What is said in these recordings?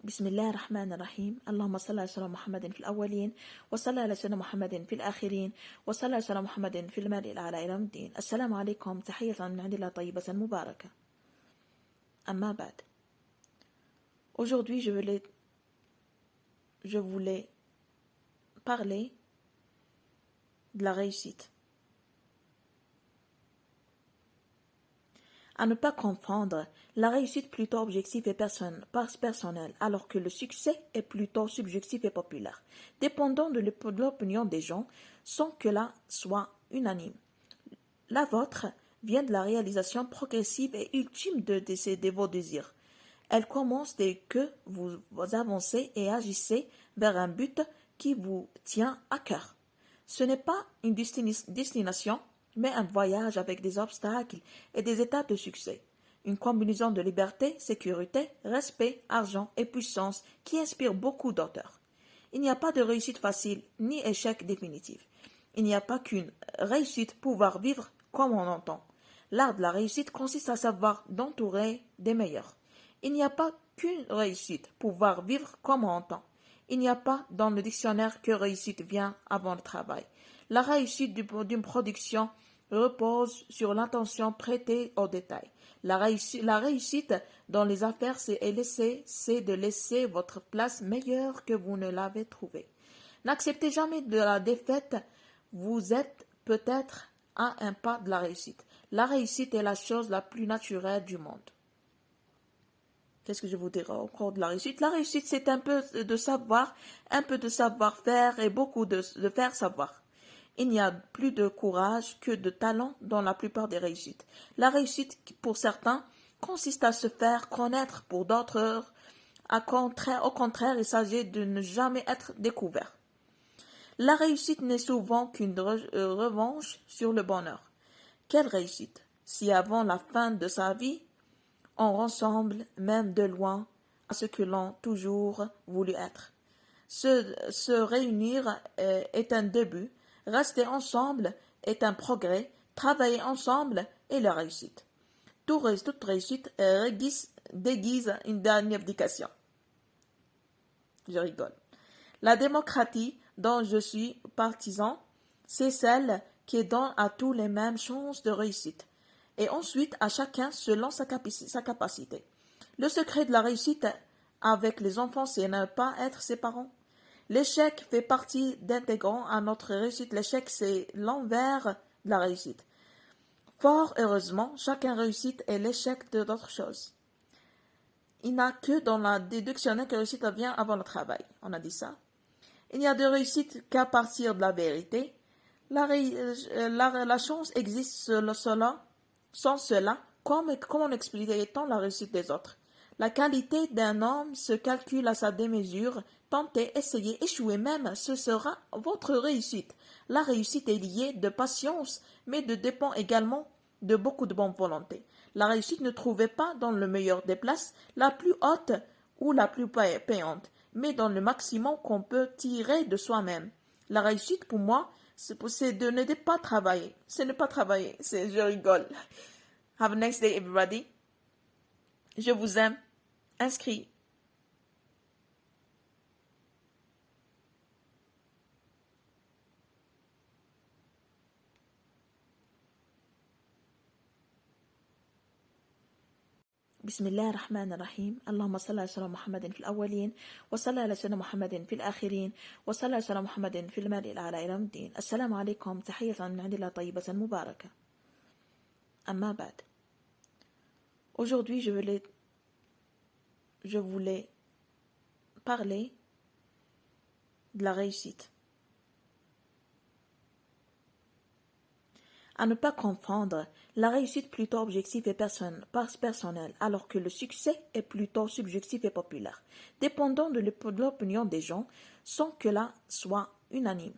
بسم الله الرحمن الرحيم اللهم صل على سيدنا محمد في الأولين وصل على سيدنا محمد في الآخرين وصل على سيدنا محمد في الملأ الأعلى إلى يوم الدين. السلام عليكم تحية من عند الله طيبة مباركة. أما بعد. Aujourd'hui, je voulais parler de la réussite. À ne pas confondre, la réussite plutôt objective et personnelle, alors que le succès est plutôt subjectif et populaire, dépendant de l'opinion des gens, sans que là soit unanime. La vôtre vient de la réalisation progressive et ultime de vos désirs. Elle commence dès que vous avancez et agissez vers un but qui vous tient à cœur. Ce n'est pas une destination, mais un voyage avec des obstacles et des étapes de succès. Une combinaison de liberté, sécurité, respect, argent et puissance qui inspire beaucoup d'auteurs. Il n'y a pas de réussite facile ni échec définitif. Il n'y a pas qu'une réussite pouvoir vivre comme on entend. L'art de la réussite consiste à savoir d'entourer des meilleurs. Il n'y a pas qu'une réussite pouvoir vivre comme on entend. Il n'y a pas dans le dictionnaire que réussite vient avant le travail. La réussite d'une production repose sur l'intention prêtée aux détails. La réussite dans les affaires, c'est de laisser votre place meilleure que vous ne l'avez trouvée. N'acceptez jamais de la défaite. Vous êtes peut-être à un pas de la réussite. La réussite est la chose la plus naturelle du monde. Qu'est-ce que je vous dirai encore de la réussite? La réussite, c'est un peu de savoir, un peu de savoir-faire et beaucoup de faire savoir. Il n'y a plus de courage que de talent dans la plupart des réussites. La réussite, pour certains, consiste à se faire connaître, pour d'autres, au contraire, il s'agit de ne jamais être découvert. La réussite n'est souvent qu'une revanche sur le bonheur. Quelle réussite? Si avant la fin de sa vie, on ressemble même de loin à ce que l'on a toujours voulu être. Se réunir est un début. Rester ensemble est un progrès, travailler ensemble est la réussite. Toute réussite déguise une dernière abdication. Je rigole. La démocratie dont je suis partisan, c'est celle qui donne à tous les mêmes chances de réussite, et ensuite à chacun selon sa capacité. Le secret de la réussite avec les enfants, c'est ne pas être ses parents. L'échec fait partie d'intégrant à notre réussite. L'échec, c'est l'envers de la réussite. Fort heureusement, chacun réussit et l'échec de d'autres choses. Il n'y a que dans la déduction que la réussite vient avant le travail. On a dit ça. Il n'y a de réussite qu'à partir de la vérité. La chance existe sans cela. Comment expliquer-t-on la réussite des autres? La qualité d'un homme se calcule à sa démesure. Tentez, essayez, échouez même, ce sera votre réussite. La réussite est liée de patience, mais dépend également de beaucoup de bonne volonté. La réussite ne trouvez pas dans le meilleur des places, la plus haute ou la plus payante, mais dans le maximum qu'on peut tirer de soi-même. La réussite, pour moi, c'est de ne pas travailler. C'est ne pas travailler. Je rigole. Have a nice day, everybody. Je vous aime. Inscrit. بسم الله الرحمن الرحيم اللهم صل على سيدنا محمد في الأولين وصل على سيدنا محمد في الآخرين وصل على سيدنا محمد في الملأ الأعلى إلى يوم الدين. السلام عليكم تحية من عند الله طيبة مباركة. أما بعد. Aujourd'hui, je voulais parler de la réussite. À ne pas confondre, la réussite plutôt objective et personnelle, alors que le succès est plutôt subjectif et populaire, dépendant de l'opinion des gens, sans que là soit unanime.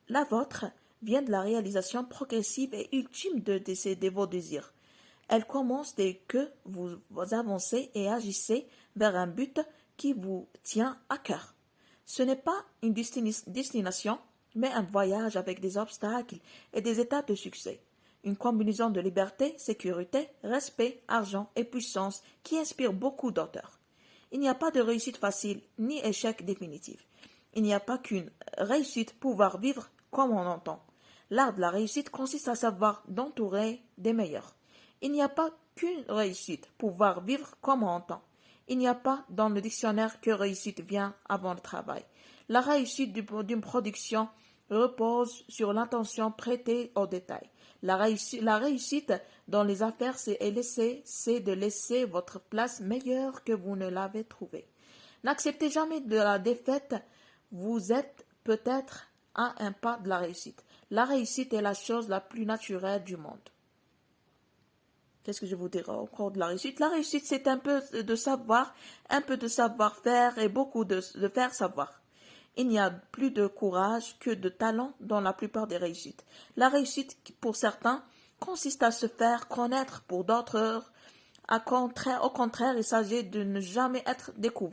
La vôtre vient de la réalisation progressive et ultime de vos désirs. Elle commence dès que vous avancez et agissez vers un but qui vous tient à cœur. Ce n'est pas une destination, mais un voyage avec des obstacles et des étapes de succès. Une combinaison de liberté, sécurité, respect, argent et puissance qui inspire beaucoup d'auteurs. Il n'y a pas de réussite facile ni échec définitif. Il n'y a pas qu'une réussite pouvoir vivre comme on entend. L'art de la réussite consiste à savoir d'entourer des meilleurs. Il n'y a pas qu'une réussite pouvoir vivre comme on entend. Il n'y a pas dans le dictionnaire que réussite vient avant le travail. La réussite d'une production repose sur l'intention prêtée au détail. La réussite dans les affaires, c'est de laisser votre place meilleure que vous ne l'avez trouvée. N'acceptez jamais de la défaite. Vous êtes peut-être à un pas de la réussite. La réussite est la chose la plus naturelle du monde. Qu'est-ce que je vous dirais encore de la réussite? La réussite, c'est un peu de savoir, un peu de savoir-faire et beaucoup de faire savoir. Il n'y a plus de courage que de talent dans la plupart des réussites. La réussite, pour certains, consiste à se faire connaître, pour d'autres, au contraire, il s'agit de ne jamais être découvert.